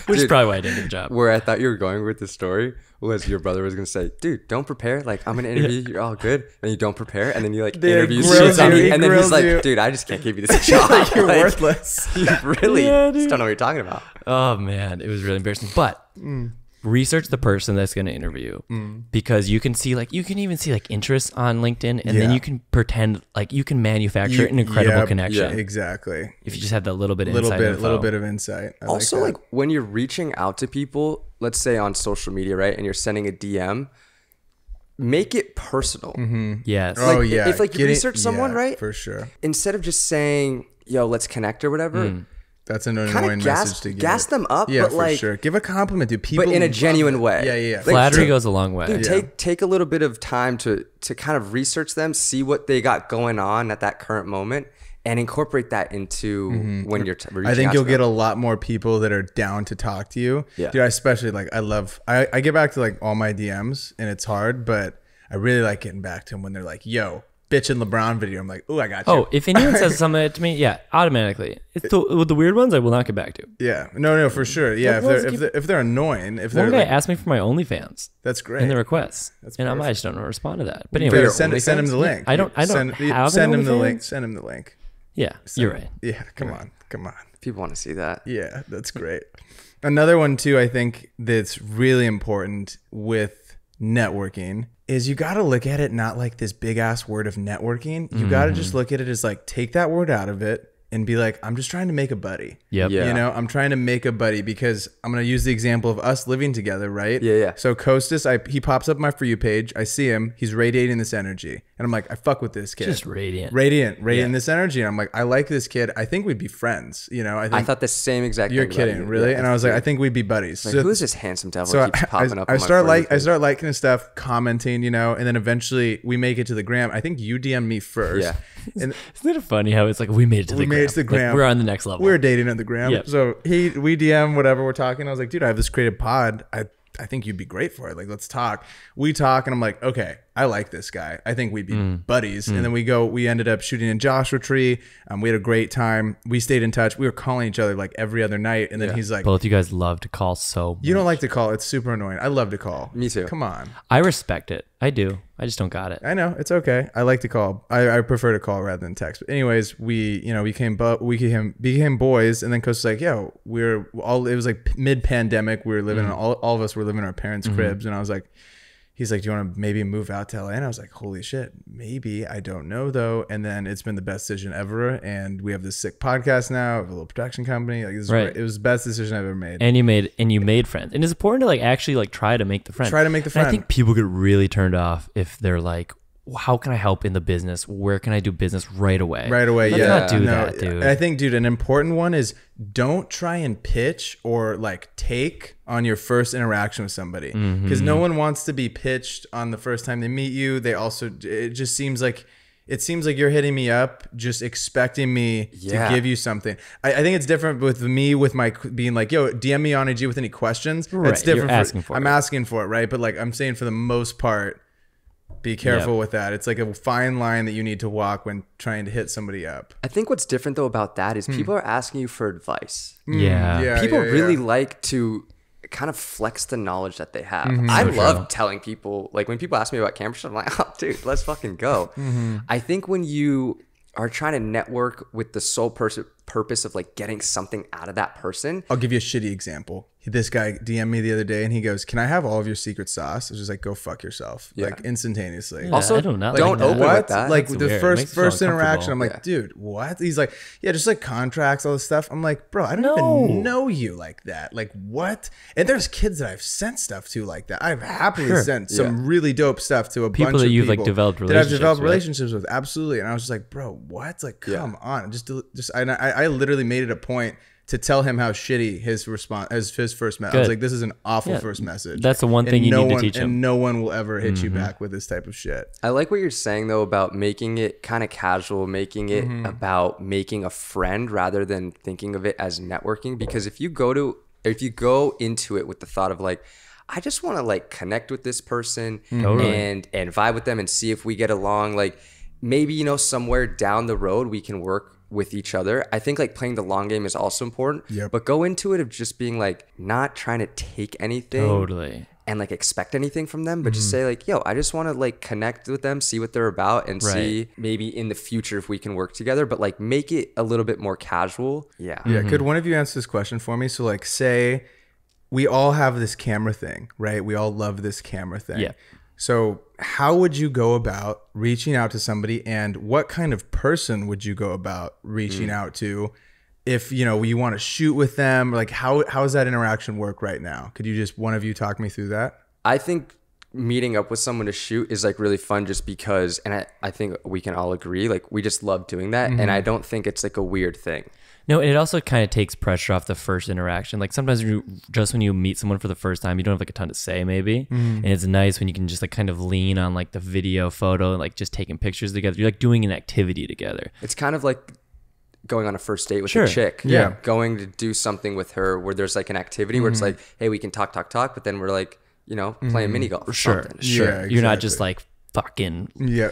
Which is probably why I didn't get the job. Where I thought you were going with the story was your brother was going to say, dude, don't prepare. Like, I'm going to interview you. You're all good. And you don't prepare. And then you like interview shit on me. And then he's like, dude, I just can't give you this job. Like, you're worthless. You really just don't know what you're talking about. Oh man, it was really embarrassing. But research the person that's going to interview because you can see you can even see interests on LinkedIn, and then you can pretend you can manufacture an incredible connection. Yeah, exactly. If you just have that little bit of little info. bit of insight. Also, like when you're reaching out to people, let's say on social media, right, and you're sending a DM, make it personal. Yes. If you research someone, right, for sure, instead of just saying, yo, let's connect or whatever. That's an annoying message to give. Gas them up, yeah, but for sure. Give a compliment to people, but in a genuine way. Yeah. Flattery goes a long way. Dude, take a little bit of time to kind of research them, see what they got going on at that current moment, and incorporate that into when you're reaching I think out you'll to get them. a lot more people that are down to talk to you. Yeah. Dude, I especially I get back to all my DMs, and it's hard, but I really like getting back to them when they're like, yo, bitchin' LeBron video. I'm like, oh, I got you. Oh, if anyone says something to me, automatically. It's with the weird ones, I will not get back to. Yeah, no, for sure. Yeah, if they're annoying, if they're one guy asked me for my OnlyFans. That's great. In the requests, and I just don't know how to respond to that. But anyway, Dude, send him the link. I don't have send an him the OnlyFans. link. Send him the link. Yeah, you're right. Yeah, come on. People want to see that. Yeah, that's great. Another one too, I think that's really important with networking is you got to look at it not like this big ass word of networking. You got to just look at it as take that word out of it and be like, I'm just trying to make a buddy. Yep. Yeah. You know, I'm trying to make a buddy because I'm going to use the example of us living together, right? Yeah. So Kostas, he pops up my For You page. I see him. He's radiating this energy. And I'm like, I fuck with this kid. Just radiant. Radiant this energy. And I'm like, I like this kid. I think we'd be friends. You know, I thought the same exact you're thing. kidding, really? Yeah, and I was like, I think we'd be buddies. Like, who is this handsome devil So keeps popping up? I start liking his stuff, commenting, you know, and then eventually we make it to the gram. I think you DM me first. Yeah. And Isn't it funny how it's we made it to the gram? made it to the gram. We're on the next level. we're dating at the gram. Yep. So we DM whatever we're talking. I was like, dude, I have this creative pod. I think you'd be great for it. Like, let's talk. We talk, and I'm like, okay, I like this guy. I think we'd be buddies. And then we ended up shooting in Joshua Tree. We had a great time. We stayed in touch. We were calling each other every other night. And then he's like, both you guys love to call so much. you don't like to call. It's super annoying. I love to call. Me too. Come on. I respect it. I do. I just don't got it. I know, it's okay. I like to call. I prefer to call rather than text. But anyways, we became boys, and then Kostas like, yo, it was mid-pandemic. We were living all of us were living in our parents' cribs, and I was like, he's like, do you want to maybe move out to LA? And I was like, holy shit, maybe. I don't know though. And then it's been the best decision ever, and we have this sick podcast now. We have a little production company. This is Right. great. It was the best decision I've ever made. And you made friends. And it's important to actually try to make the friend. And I think people get really turned off if they're like, how can I help in the business? Where can I do business right away? Right away, Let's yeah. not do that, dude. I think, dude, an important one is don't try and pitch or take on your first interaction with somebody, because no one wants to be pitched on the first time they meet you. It just seems like you're hitting me up just expecting me to give you something. I think it's different with me with my being like, yo, DM me on IG with any questions. Right, It's different. I'm asking for it, right? But I'm saying for the most part, be careful with that. It's like a fine line that you need to walk when trying to hit somebody up. I think what's different though about that is people are asking you for advice. Yeah. People really like to kind of flex the knowledge that they have. I love telling people, when people ask me about camera shit, I'm like, oh, dude, let's fucking go. I think when you are trying to network with the sole purpose of getting something out of that person. I'll give you a shitty example. This guy DM'd me the other day and he goes, can I have all of your secret sauce? It's just like, go fuck yourself. Instantaneously. Yeah, also, I don't open with that. The weird. It makes you first feel interaction, I'm like, dude, what? He's like, yeah, just contracts, all this stuff. I'm like, bro, I don't even know you like that. What? And there's kids that I've sent stuff to like that. I've happily sent some really dope stuff to a bunch of people that you've developed relationships that I've developed with. relationships with. Absolutely. And I was just like, bro, what? Come on. I literally made it a point to tell him how shitty his response as his first message. I was like, this is an awful first message. That's the one thing you need to teach him. And no one will ever hit you back with this type of shit. I like what you're saying though about making it kind of casual, making it about making a friend rather than thinking of it as networking. Because if you go into it with the thought of I just want to connect with this person and vibe with them and see if we get along, maybe somewhere down the road we can work with each other. I think like playing the long game is also important. Yep. But go into it of just being like not trying to take anything. Totally. And like expect anything from them, but just say like, yo, I just want to like connect with them, see what they're about, and see maybe in the future if we can work together, but like make it a little bit more casual. Yeah. Yeah. Could one of you answer this question for me? So like say we all have this camera thing, right? We all love this camera thing. Yeah. So how would you go about reaching out to somebody, and what kind of person would you go about reaching out to? If, you know, you want to shoot with them, like how does that interaction work right now? Could you just, one of you talk me through that? I think meeting up with someone to shoot is like really fun just because, and I think we can all agree, like we just love doing that. And I don't think it's like a weird thing. No, and it also kind of takes pressure off the first interaction. Like sometimes when you meet someone for the first time, you don't have like a ton to say maybe. And it's nice when you can just like kind of lean on like the video, photo, and like just taking pictures together. You're like doing an activity together. It's kind of like going on a first date with a chick. Yeah. Going to do something with her where there's like an activity where it's like, hey, we can talk, but then we're like, you know, playing mini golf or something. Sure. Yeah, You're not just like fucking. Yeah,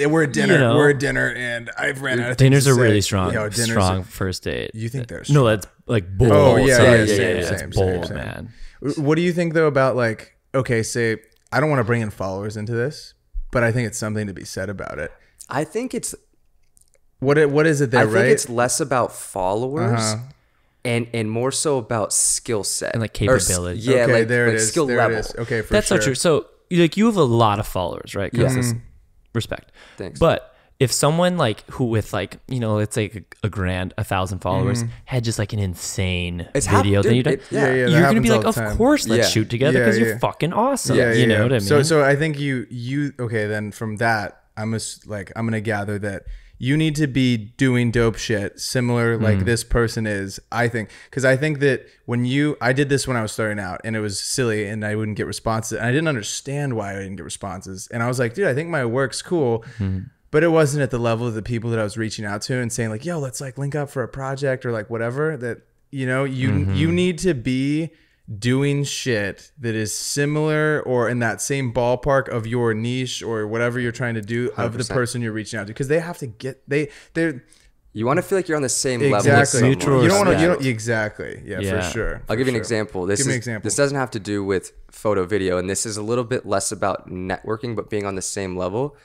we're at dinner. You know, we're at dinner, and I've ran out of Dinners things are to say. really strong. Yo, dinners Strong are- first date. You think they're No, that's like bold. Oh, yeah, Sorry. yeah, same, That's same, bold, same. man. What do you think though about like, okay, say I don't want to bring in followers into this, but I think it's something to be said about it. I think it's, What is it there, I think right? it's less about followers and more so about skill set And, like, Or capability. yeah, okay, like, there it like is. skill There level. it is. Okay, for That's sure. so true. So like you have a lot of followers, right? Kostas? Respect. Thanks. But if someone like who with like, you know, let's say a grand, 1,000 followers had just like an insane video, then dude, you're Yeah, yeah, that you're gonna happens be like, all of the time. course, let's Yeah. shoot together Yeah, because yeah. you're fucking awesome. Yeah, you know yeah. what I mean? So I think you okay, then from that I'm gonna gather that you need to be doing dope shit similar like this person is, I think, because I think that I did this when I was starting out and it was silly and I wouldn't get responses and I didn't understand why I didn't get responses, and I was like, dude, I think my work's cool, but it wasn't at the level of the people that I was reaching out to and saying like, yo, let's like link up for a project or like whatever, that, you know, you need to be doing shit that is similar or in that same ballpark of your niche or whatever you're trying to do of the 100%. person you're reaching out to, because they have to get they're You want to feel like you're on the same level. With exactly someone. Mutual you don't want to respect. exactly Yeah. for sure. I'll for give you an sure. example. Give me an example. This doesn't have to do with photo video, and this is a little bit less about networking, but being on the same level.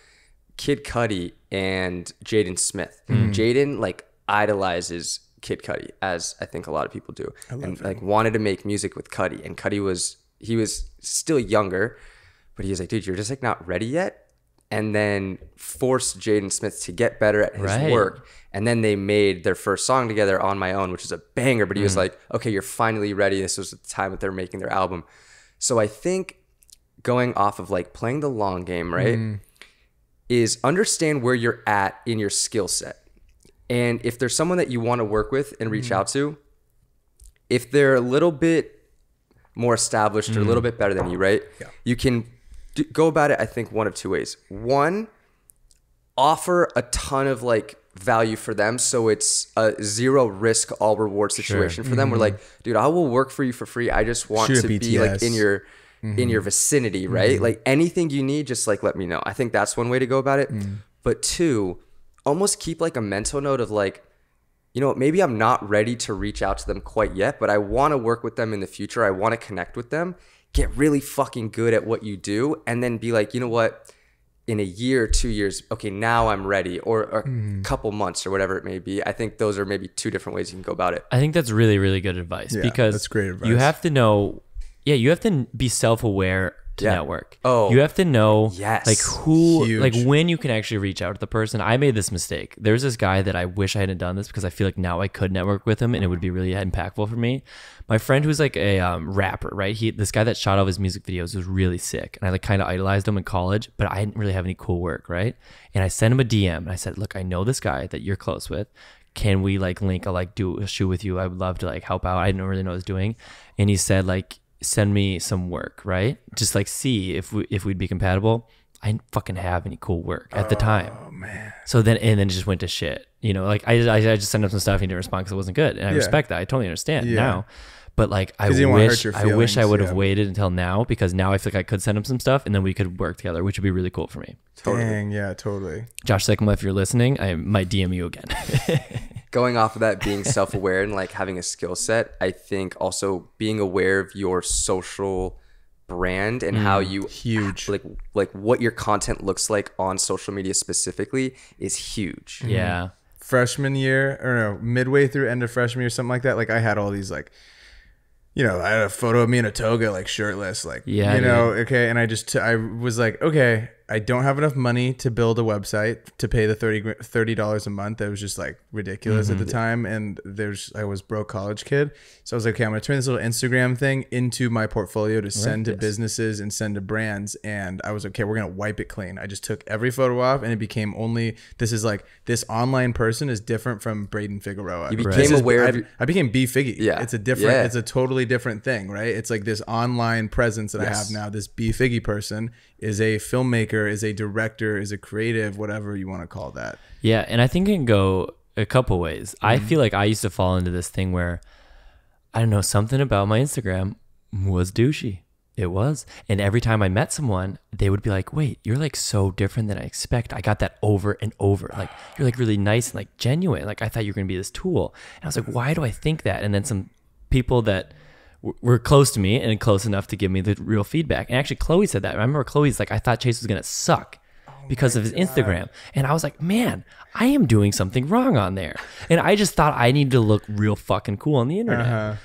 Kid Cudi and Jaden Smith. Jaden like idolizes Kid Cudi, as I think a lot of people do, and like wanted to make music with Cudi. And Cudi was still younger, but he was like, dude, you're just like not ready yet. And then forced Jaden Smith to get better at his work. And then they made their first song together, On My Own, which is a banger. But he was like, okay, you're finally ready. This was the time that they're making their album. So I think going off of like playing the long game, right, is understand where you're at in your skill set. And if there's someone that you want to work with and reach out to, if they're a little bit more established or a little bit better than you, right? Yeah. You can go about it, I think, one of two ways. One, offer a ton of like value for them. So it's a zero risk, all reward situation for them. We're like, dude, I will work for you for free. I just want Shoot to a be like BTS. in your vicinity, right? Like anything you need, just like let me know. I think that's one way to go about it. But two, almost keep like a mental note of like, you know, maybe I'm not ready to reach out to them quite yet, but I want to work with them in the future. I want to connect with them, get really fucking good at what you do, and then be like, you know what, in a year, 2 years, okay, now I'm ready, or a couple months or whatever it may be. I think those are maybe two different ways you can go about it. I think that's really, really good advice, Yeah, because that's great advice. you have to know, you have to be self-aware to network. Oh, you have to know yes. like who, Huge. like when you can actually reach out to the person. I made this mistake. There's this guy that I wish I hadn't done this, because I feel like now I could network with him and it would be really impactful for me. My friend who's like a rapper, right? This guy that shot all his music videos was really sick, and I like kind of idolized him in college, but I didn't really have any cool work, right? And I sent him a DM and I said, look, I know this guy that you're close with. Can we like link? I'll like do a shoot with you. I would love to like help out. I didn't really know what I was doing. And he said like, send me some work, right? Just like see if we'd be compatible. I didn't fucking have any cool work at the time. Oh man. So then it just went to shit. You know, like I just sent him some stuff. He didn't respond because it wasn't good, and I respect that. I totally understand now. But like I 'Cause you don't wanna hurt wish your I wish I feelings, would have yeah. waited until now, because now I feel like I could send him some stuff and then we could work together, which would be really cool for me. Dang, yeah, totally. Josh Sycamore, if you're listening, I might DM you again. going off of that, being self-aware and like having a skill set, I think also being aware of your social brand and how you like what your content looks like on social media specifically is huge. Yeah. Freshman year, or no, midway through end of freshman year, something like that. Like I had all these like, you know, I had a photo of me in a toga, like shirtless, like, yeah, you know, okay. And I was like, okay, I don't have enough money to build a website to pay the $30 a month. That was just like ridiculous at the time. And I was broke college kid. So I was like, okay, I'm going to turn this little Instagram thing into my portfolio to send to businesses and send to brands. And I was okay, we're going to wipe it clean. I just took every photo off and it became only, this online person is different from Brayden Figueroa. You became aware of I became B Figgy. Yeah. It's a totally different thing, right? It's like this online presence that I have now. This B Figgy person is a filmmaker, is a director, is a creative, whatever you want to call that. Yeah, and I think it can go a couple ways. I feel like I used to fall into this thing where, I don't know, something about my Instagram was douchey. It was. And every time I met someone, they would be like, wait, you're like so different than I expect. I got that over and over. Like, you're like really nice and like genuine. Like, I thought you were going to be this tool. And I was like, why do I think that? And then some people that were close to me and close enough to give me the real feedback. And actually, Chloe said that. I remember Chloe's like, I thought Chase was going to suck because of his Instagram. And I was like, man, I am doing something wrong on there. And I just thought I needed to look real fucking cool on the internet.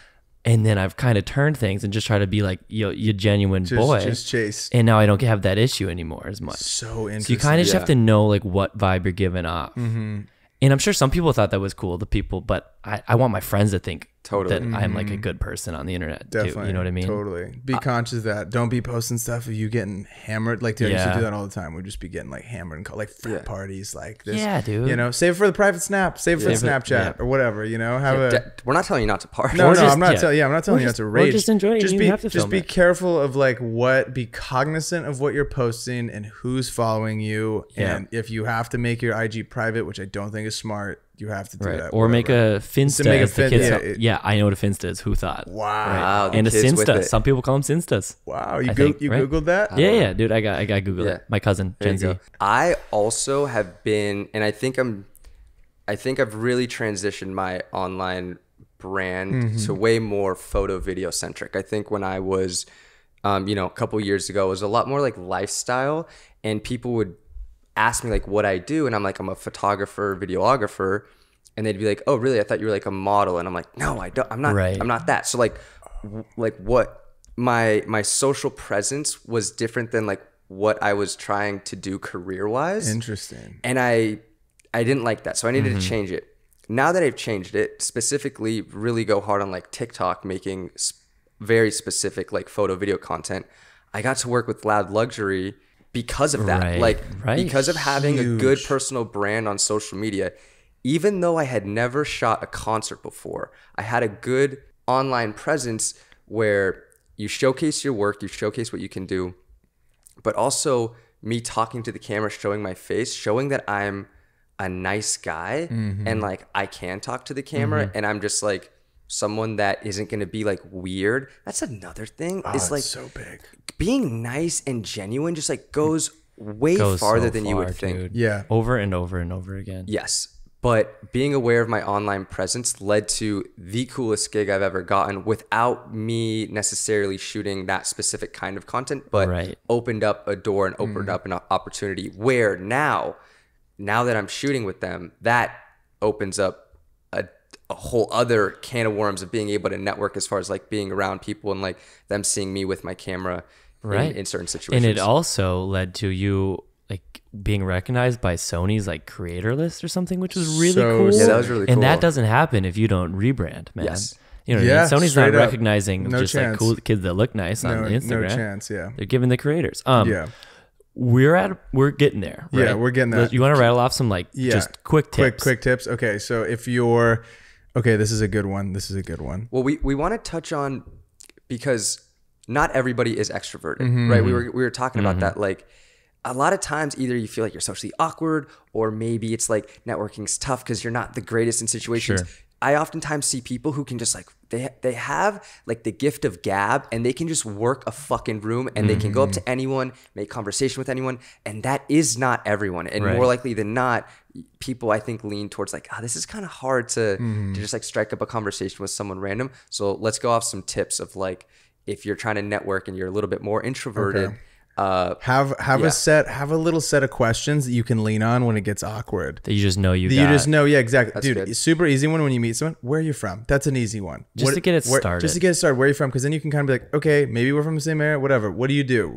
And then I've kind of turned things and just try to be like, you genuine boy. Just Chase. And now I don't have that issue anymore as much. So interesting. So you kind of just have to know like what vibe you're giving off. And I'm sure some people thought that was cool, the people, but I want my friends to think that I'm like a good person on the internet too. You know what I mean? Totally. Be conscious of that. Don't be posting stuff of you getting hammered. Like, dude, I used to do that all the time. We'd just be getting like hammered and call like frat parties like this. Yeah, dude. You know, save it for the private snap, save it for Snapchat or whatever, you know, we're not telling you not to party. No, I'm not telling you not to rage. Just enjoy it. Just be careful of like be cognizant of what you're posting and who's following you. And if you have to make your IG private, which I don't think is smart, you have to do that. Or make a Finsta. As the kids I know what a Finsta is. Who thought? Wow. And a Sinsta. Some people call them Sinstas. Wow. You Googled that? Yeah, dude. I got Googled it. My cousin, Gen Z. I also have been, and I think I've really transitioned my online brand to way more photo video centric. I think when I was, a couple years ago, it was a lot more like lifestyle, and people would ask me like what I do, and I'm like, I'm a photographer, videographer, and they'd be like, oh really, I thought you were like a model, and I'm like, no, I don't, I'm not I'm not that. So like what my social presence was different than like what I was trying to do career wise. Interesting. And I didn't like that, so I needed to change it. Now that I've changed it, specifically really go hard on like TikTok, making very specific like photo video content, I got to work with Loud Luxury because of that, because of having a good personal brand on social media. Even though I had never shot a concert before, I had a good online presence where you showcase your work, you showcase what you can do, but also me talking to the camera, showing my face, showing that I'm a nice guy and like I can talk to the camera and I'm just like someone that isn't going to be like weird. That's another thing. It's like so big. Being nice and genuine just like goes farther than you would think. Dude. Yeah. Over and over and over again. Yes. But being aware of my online presence led to the coolest gig I've ever gotten without me necessarily shooting that specific kind of content, but opened up a door and opened up an opportunity where now that I'm shooting with them, that opens up a whole other can of worms of being able to network as far as like being around people and like them seeing me with my camera in certain situations. And it also led to you like being recognized by Sony's like creator list or something, which was really cool. Yeah, that was really cool. And that doesn't happen if you don't rebrand, man. Yes. You know what I mean? Sony's not recognizing just like cool kids that look nice on Instagram. No chance, yeah. They're giving the creators. We're getting there. Right? Yeah, we're getting there. You want to rattle off some like just quick tips? Quick tips. Okay, so if you're this is a good one. Well, we want to touch on, because not everybody is extroverted, right? We were talking about that. Like a lot of times either you feel like you're socially awkward, or maybe it's like networking's tough because you're not the greatest in situations. I oftentimes see people who can just like they have like the gift of gab, and they can just work a fucking room, and they can go up to anyone, make conversation with anyone, and that is not everyone. And more likely than not, people I think lean towards like, this is kind of hard to just like strike up a conversation with someone random. So let's go off some tips of like, if you're trying to network and you're a little bit more introverted. Okay. Have a little set of questions that you can lean on when it gets awkward. That you just know you got. You just know, yeah, exactly. That's Dude, good. super easy one when you meet someone. Where are you from? That's an easy one. Just to get it started. Just to get it started. Where are you from? Because then you can kind of be like, okay, maybe we're from the same area, whatever. What do you do?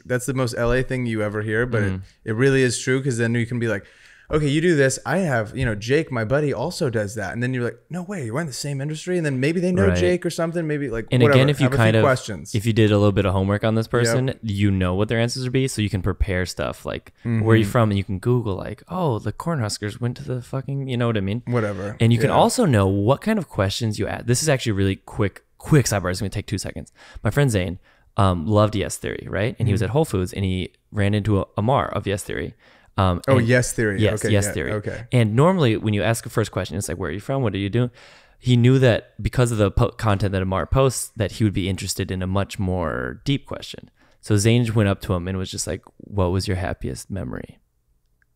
That's the most LA thing you ever hear, but it really is true, because then you can be like, okay, you do this. I have, Jake, my buddy, also does that. And then you're like, no way, we're in the same industry. And then maybe they know Jake or something. Maybe like, and whatever. again, if you questions. if you did a little bit of homework on this person, you know what their answers would be. So you can prepare stuff like, where are you from? And you can Google like, oh, the Cornhuskers went to the fucking, you know what I mean? Whatever. And you can also know what kind of questions you ask. This is actually really quick sidebar. It's going to take 2 seconds. My friend Zane loved Yes Theory, right? And he was at Whole Foods, and he ran into Amar of Yes Theory. Yes Theory. Yes, okay, Yes Theory. Okay. And normally when you ask a first question, it's like, where are you from? What are you doing? He knew that because of the content that Amar posts, that he would be interested in a much more deep question. So Zane went up to him and was just like, what was your happiest memory?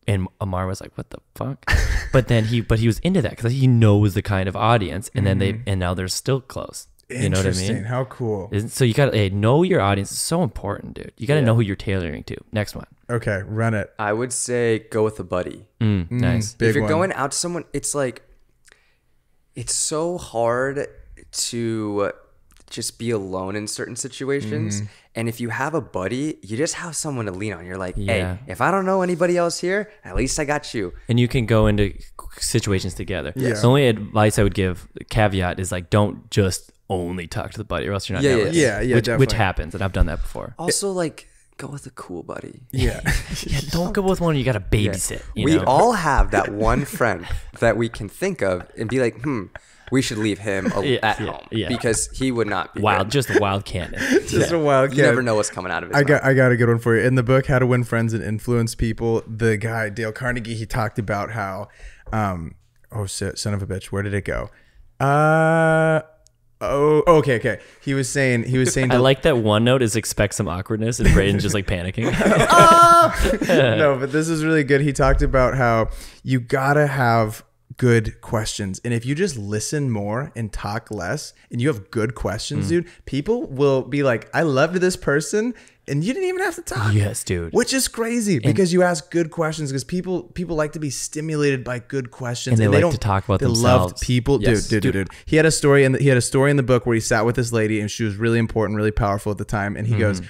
And Amar was like, what the fuck? But he was into that because he knows the kind of audience. And then now they're still close. You know what I mean? How cool. So you got to know your audience. It's so important, dude. You got to know who you're tailoring to. Next one. Okay, run it. I would say go with a buddy. Nice. If you're going out to someone, it's like, it's so hard to just be alone in certain situations. And if you have a buddy, you just have someone to lean on. You're like, hey, if I don't know anybody else here, at least I got you. And you can go into situations together. Yeah. The only advice I would give, caveat, is like, don't just only talk to the buddy, or else you're not networking. Which happens, and I've done that before. Also, like, go with a cool buddy. Yeah. Don't go with one you got to babysit. We all have that one friend that we can think of and be like, we should leave him at home because he would not be good. Just a wild cannon. A wild cannon. You never know what's coming out of his mouth. I got a good one for you. In the book, How to Win Friends and Influence People, the guy, Dale Carnegie, he talked about how, son of a bitch, where did it go? Okay. He was saying. I like that OneNote is expect some awkwardness, and Brayden's just like panicking. No, but this is really good. He talked about how you gotta have good questions, and if you just listen more and talk less, and you have good questions, dude, people will be like, I loved this person, and you didn't even have to talk. Yes, dude. Which is crazy, because you ask good questions, because people like to be stimulated by good questions, and they like to talk about themselves. Loved people. Yes. Dude. He had a story in the book where he sat with this lady, and she was really important, really powerful at the time, and he just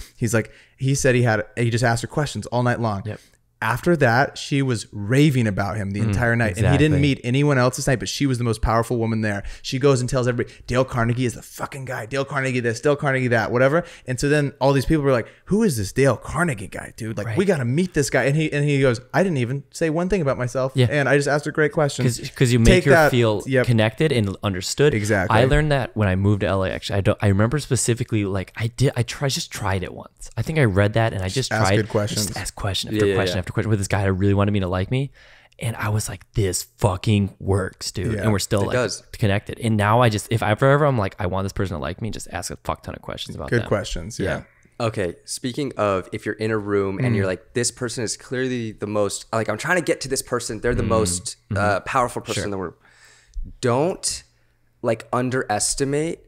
asked her questions all night long. Yep. After that, she was raving about him the entire night. Exactly. And he didn't meet anyone else this night, but she was the most powerful woman there. She goes and tells everybody, Dale Carnegie is the fucking guy. Dale Carnegie this, Dale Carnegie that, whatever. And so then all these people were like, who is this Dale Carnegie guy, dude? Like, we got to meet this guy. And he goes, I didn't even say one thing about myself. Yeah. And I just asked her great questions. Because you make her feel connected and understood. Exactly. I learned that when I moved to LA, actually. I remember specifically, like, I just tried it once. I think I read that, and I just tried. Ask good questions. Just ask question after question after question with this guy who really wanted me to like me. And I was like, this fucking works, dude. And we're still connected. And now if I'm like, I want this person to like me, just ask a fuck ton of questions about them. Good questions. Yeah. Okay, speaking of, if you're in a room and you're like, this person is clearly the most, like, I'm trying to get to this person, they're the most powerful person in the room. Don't like underestimate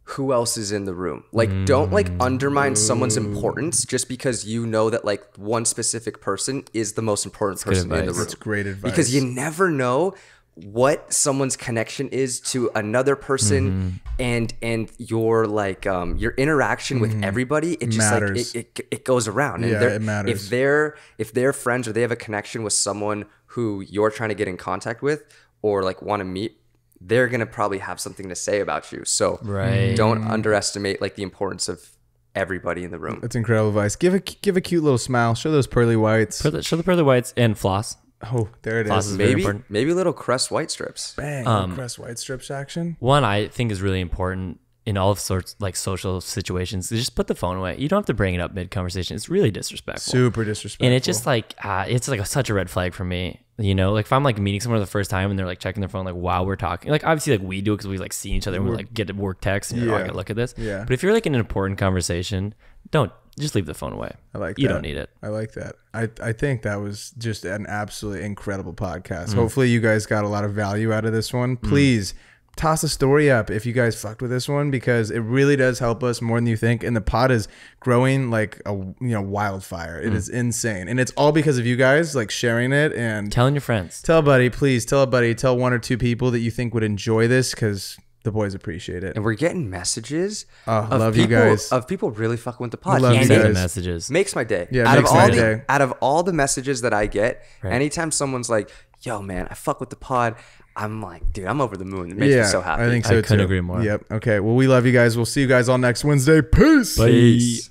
who else is in the room. Like, don't like undermine someone's importance just because you know that like one specific person is the most important person in the room. That's great advice. Because you never know what someone's connection is to another person, and your like your interaction with everybody, it just matters. Like it goes around. And it matters. If they're friends or they have a connection with someone who you're trying to get in contact with or like want to meet, they're gonna probably have something to say about you. So don't underestimate like the importance of everybody in the room. That's incredible advice. Give a cute little smile. Show those pearly whites. Show the pearly whites and floss. Oh, there it Floss is. Maybe little Crest white strips. Bang. Crest white strips action. One I think is really important in all sorts like social situations. Just put the phone away. You don't have to bring it up mid conversation. It's really disrespectful. Super disrespectful. And it's just like it's like such a red flag for me. You know, like if I'm like meeting someone for the first time and they're like checking their phone like while we're talking, like obviously like we do it because we like see each other and we like get work text and you're like, oh, I gotta look at this. Yeah. But if you're like in an important conversation, don't just leave the phone away. I like you that. don't need it. I like that. I think that was just an absolutely incredible podcast. Hopefully you guys got a lot of value out of this one. Please toss a story up if you guys fucked with this one, because it really does help us more than you think. And the pod is growing like a wildfire. It is insane, and it's all because of you guys like sharing it and Telling your friends. tell a buddy, please tell a buddy, tell 1 or 2 people that you think would enjoy this, because the boys appreciate it. And we're getting messages love you guys. of people really fucking with the pod. Love you And Send it guys. messages. makes my day. Yeah, out makes of my all day. out of all the messages that I get, Right. anytime someone's like, "Yo, man, I fuck with the pod," I'm like, dude, I'm over the moon. It makes me so happy. I think so I couldn't too. agree more. Yep. Okay. Well, we love you guys. We'll see you guys all next Wednesday. Peace. Bye. Peace.